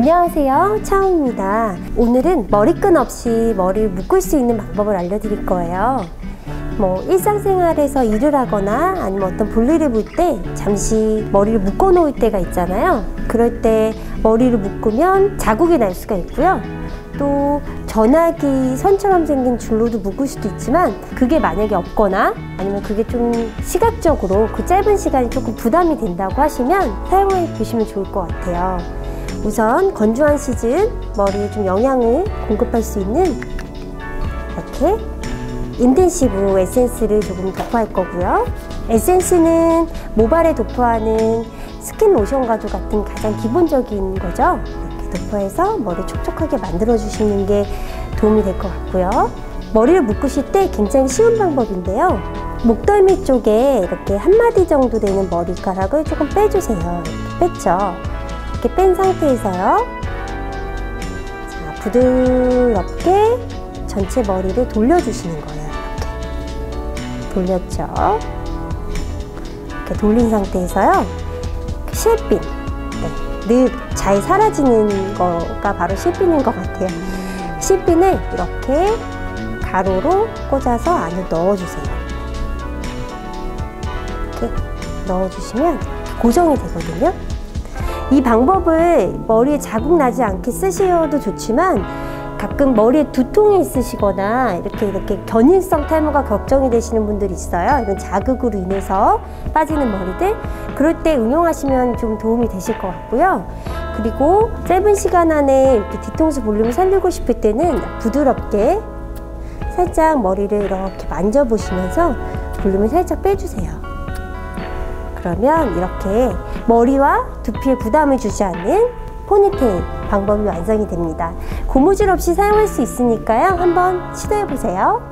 안녕하세요, 차오입니다. 오늘은 머리끈 없이 머리를 묶을 수 있는 방법을 알려드릴 거예요. 일상생활에서 일을 하거나 아니면 어떤 볼일을 볼 때 잠시 머리를 묶어 놓을 때가 있잖아요. 그럴 때 머리를 묶으면 자국이 날 수가 있고요. 또 전화기 선처럼 생긴 줄로도 묶을 수도 있지만 그게 만약에 없거나 아니면 그게 좀 시각적으로 그 짧은 시간이 조금 부담이 된다고 하시면 사용해 보시면 좋을 것 같아요. 우선 건조한 시즌, 머리에 좀 영양을 공급할 수 있는 이렇게 인텐시브 에센스를 조금 도포할 거고요. 에센스는 모발에 도포하는 스킨 로션과도 같은 가장 기본적인 거죠. 이렇게 도포해서 머리 촉촉하게 만들어 주시는 게 도움이 될 것 같고요. 머리를 묶으실 때 굉장히 쉬운 방법인데요. 목덜미 쪽에 이렇게 한 마디 정도 되는 머리카락을 조금 빼주세요. 이렇게 뺐죠. 이렇게 뺀 상태에서요. 자, 부드럽게 전체 머리를 돌려주시는 거예요. 이렇게 돌렸죠. 이렇게 돌린 상태에서요. 실핀, 늘 잘 사라지는 거가 바로 실핀인 것 같아요. 실핀을 이렇게 가로로 꽂아서 안에 넣어주세요. 이렇게 넣어주시면 고정이 되거든요. 이 방법을 머리에 자국 나지 않게 쓰셔도 좋지만 가끔 머리에 두통이 있으시거나 이렇게 견인성 탈모가 걱정이 되시는 분들이 있어요. 이런 자극으로 인해서 빠지는 머리들, 그럴 때 응용하시면 좀 도움이 되실 것 같고요. 그리고 짧은 시간 안에 이렇게 뒤통수 볼륨을 살리고 싶을 때는 부드럽게 살짝 머리를 이렇게 만져보시면서 볼륨을 살짝 빼주세요. 그러면 이렇게 머리와 두피에 부담을 주지 않는 포니테일 방법이 완성이 됩니다. 고무줄 없이 사용할 수 있으니까요. 한번 시도해 보세요.